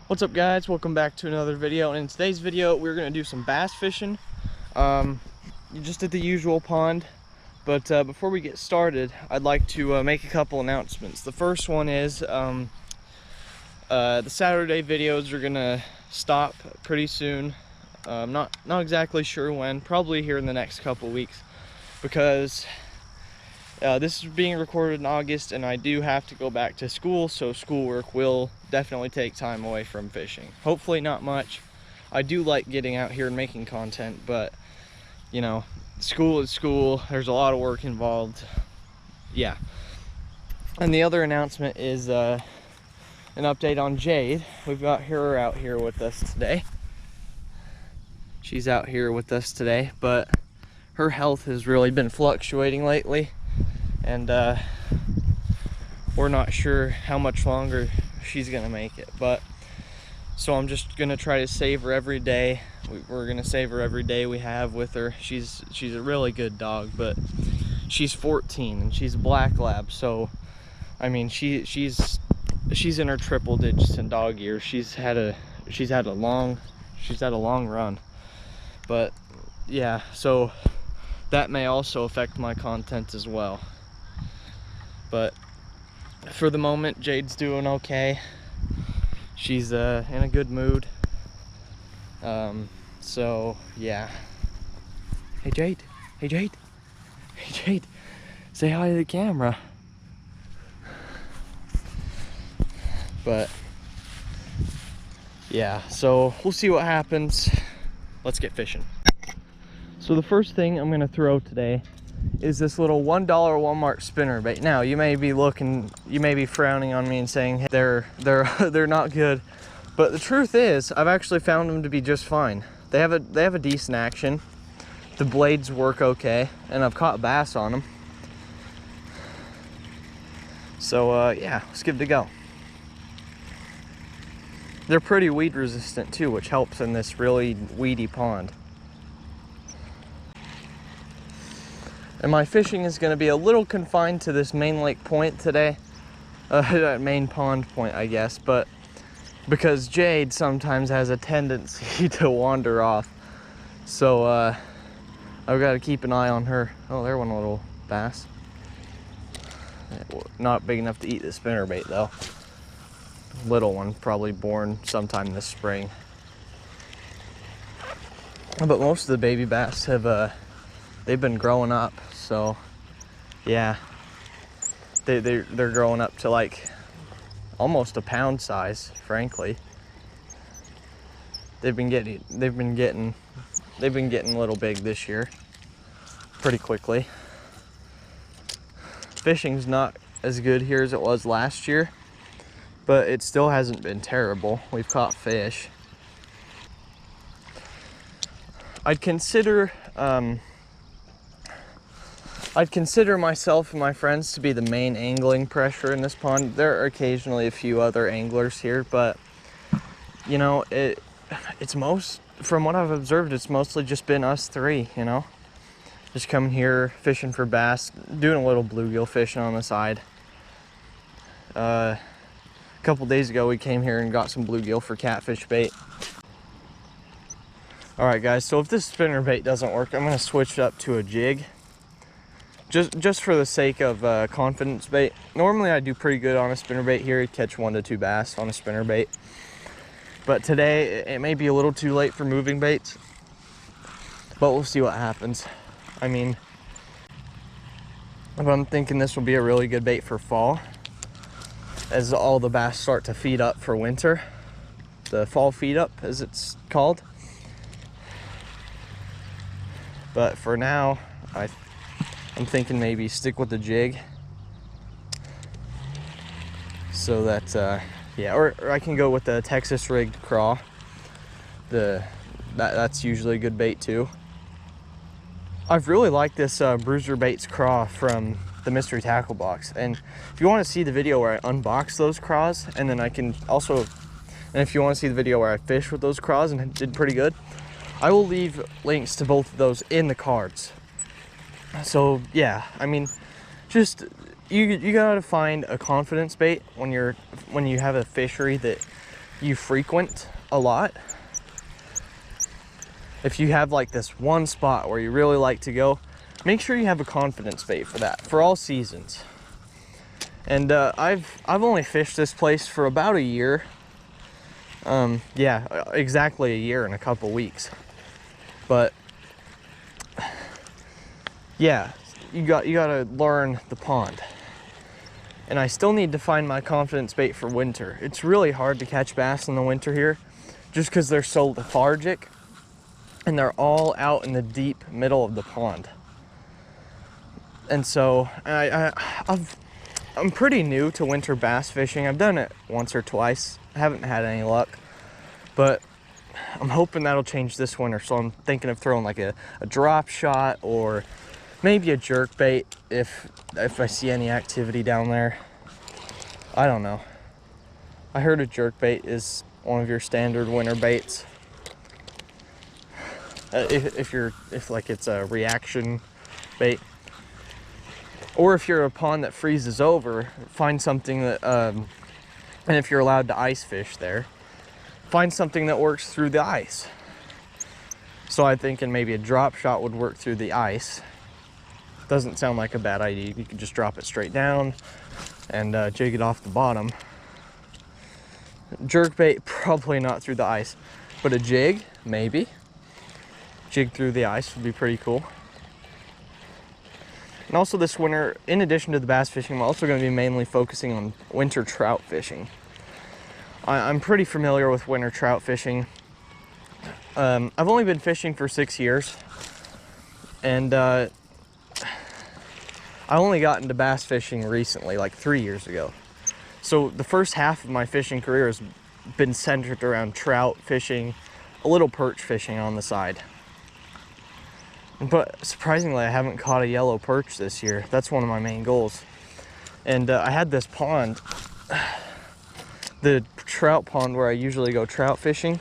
What's up, guys? Welcome back to another video. And in today's video we're going to do some bass fishing, just at the usual pond. But before we get started, I'd like to make a couple announcements. The first one is the Saturday videos are going to stop pretty soon. Not exactly sure when, probably here in the next couple weeks, because this is being recorded in August and I do have to go back to school, so schoolwork will definitely take time away from fishing. Hopefully not much. I do like getting out here and making content, but you know, school is school. There's a lot of work involved. Yeah. And the other announcement is an update on Jade. We've got her out here with us today. She's out here with us today, but her health has really been fluctuating lately, and we're not sure how much longer she's gonna make it. But so I'm just gonna try to save her every day. We're gonna save her every day we have with her. She's a really good dog, but she's 14 and she's a black lab, so I mean she's in her triple digits in dog years. She's had a long run. But yeah, so that may also affect my content as well. But for the moment, Jade's doing okay. She's in a good mood. So yeah. Hey Jade, hey Jade, hey Jade, say hi to the camera. But yeah, so we'll see what happens. Let's get fishing. So the first thing I'm gonna throw today is this little $1 Walmart spinnerbait. Now you may be frowning on me and saying, hey, they're not good, but the truth is I've actually found them to be just fine. They have a decent action. The blades work okay, and I've caught bass on them. So yeah, let's give it a go. They're pretty weed resistant too, which helps in this really weedy pond. And my fishing is going to be a little confined to this main lake point today. Main pond point, I guess, but because Jade sometimes has a tendency to wander off. So I've got to keep an eye on her. Oh, there went a little bass. Not big enough to eat the spinnerbait though. Little one, probably born sometime this spring. But most of the baby bass have they've been growing up, so yeah, they're growing up to like almost a pound size, frankly. They've been getting a little big this year, pretty quickly. Fishing's not as good here as it was last year, but it still hasn't been terrible. We've caught fish. I'd consider myself and my friends to be the main angling pressure in this pond. There are occasionally a few other anglers here, but you know, from what I've observed, it's mostly just been us three, you know, just coming here fishing for bass, doing a little bluegill fishing on the side. A couple days ago we came here and got some bluegill for catfish bait. All right guys, so if this spinnerbait doesn't work, I'm gonna switch it up to a jig. Just for the sake of confidence bait. Normally I do pretty good on a spinnerbait here. I'd catch 1 to 2 bass on a spinnerbait. But today it may be a little too late for moving baits. But we'll see what happens. I mean, I'm thinking this will be a really good bait for fall, as all the bass start to feed up for winter. The fall feed up, as it's called. But for now, I'm thinking maybe stick with the jig, so that yeah, or I can go with the Texas rigged craw. That's usually a good bait too. I've really liked this Bruiser Baits craw from the mystery tackle box, and if you want to see the video where I unbox those craws, and then if you want to see the video where I fish with those craws and did pretty good, I will leave links to both of those in the cards. So yeah, I mean, just you gotta find a confidence bait when you have a fishery that you frequent a lot, if you have like this one spot where you really like to go, make sure you have a confidence bait for that, for all seasons. And I've only fished this place for about a year. Yeah, exactly a year and a couple weeks. But yeah, you gotta learn the pond. And I still need to find my confidence bait for winter. It's really hard to catch bass in the winter here, just because they're so lethargic and they're all out in the deep middle of the pond. And so I'm pretty new to winter bass fishing. I've done it once or twice. I haven't had any luck, but I'm hoping that'll change this winter. So I'm thinking of throwing like a drop shot or maybe a jerk bait if I see any activity down there. I don't know. I heard a jerk bait is one of your standard winter baits. If like it's a reaction bait. Or if you're a pond that freezes over, find something that, and if you're allowed to ice fish there, find something that works through the ice. So I'm thinking maybe a drop shot would work through the ice. Doesn't sound like a bad idea. You can just drop it straight down and jig it off the bottom. Jerk bait, probably not through the ice, but a jig, maybe. Jig through the ice would be pretty cool. And also this winter, in addition to the bass fishing, I'm also going to be mainly focusing on winter trout fishing. I'm pretty familiar with winter trout fishing. I've only been fishing for 6 years, and I only got into bass fishing recently, like 3 years ago. So the first half of my fishing career has been centered around trout fishing, a little perch fishing on the side. But surprisingly, I haven't caught a yellow perch this year. That's one of my main goals. And I had this pond, the trout pond where I usually go trout fishing,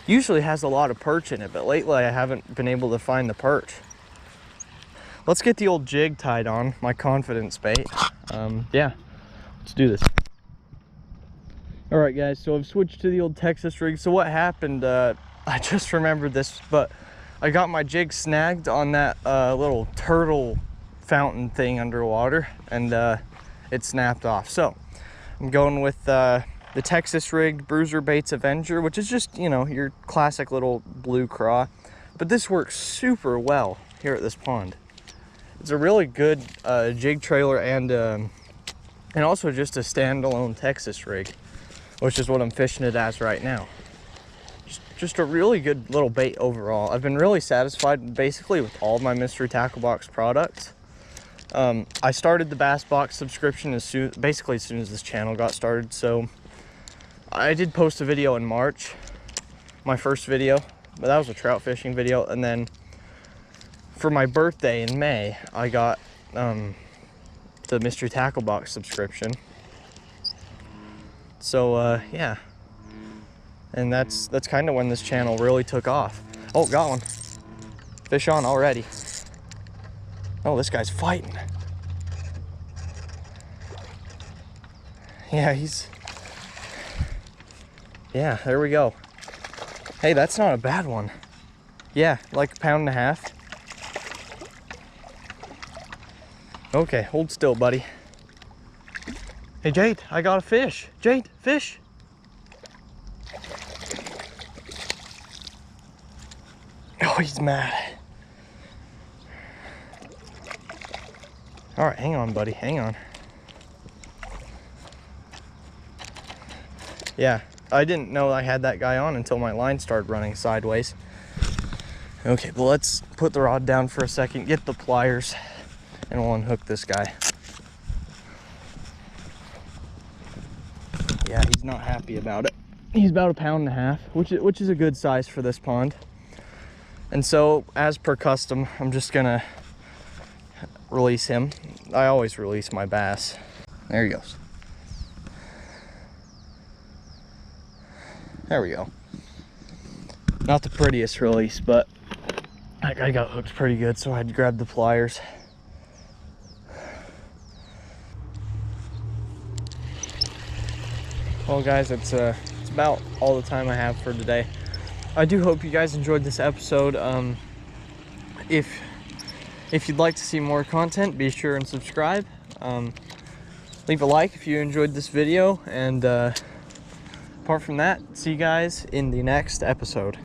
usually has a lot of perch in it, but lately I haven't been able to find the perch. Let's get the old jig tied on, my confidence bait. Yeah, let's do this. All right, guys, so I've switched to the old Texas rig. So what happened, I just remembered this, but I got my jig snagged on that little turtle fountain thing underwater, and it snapped off. So I'm going with the Texas rigged Bruiser Baits Avenger, which is just, you know, your classic little blue craw. But this works super well here at this pond. It's a really good jig trailer and also just a standalone Texas rig, which is what I'm fishing it as right now. Just a really good little bait overall. I've been really satisfied basically with all of my Mystery Tackle Box products. I started the Bass Box subscription basically as soon as this channel got started. So I did post a video in March, my first video, but that was a trout fishing video. And then for my birthday in May, I got the Mystery Tackle Box subscription. So yeah. And that's kind of when this channel really took off. Oh, got one. Fish on already. Oh, this guy's fighting. Yeah, yeah, there we go. Hey, that's not a bad one. Yeah, like 1.5 pounds. Okay, hold still, buddy. Hey, Jade, I got a fish. Jade, fish. Oh, he's mad. All right, hang on, buddy, hang on. Yeah, I didn't know I had that guy on until my line started running sideways. Okay, well, let's put the rod down for a second, get the pliers, and we'll unhook this guy. Yeah, he's not happy about it. He's about 1.5 pounds, which is a good size for this pond. And so, as per custom, I'm just gonna release him. I always release my bass. There he goes. There we go. Not the prettiest release, but that guy got hooked pretty good, so I had to grab the pliers. Well, guys, it's that's about all the time I have for today. I do hope you guys enjoyed this episode. If you'd like to see more content, be sure and subscribe. Leave a like if you enjoyed this video, and apart from that, see you guys in the next episode.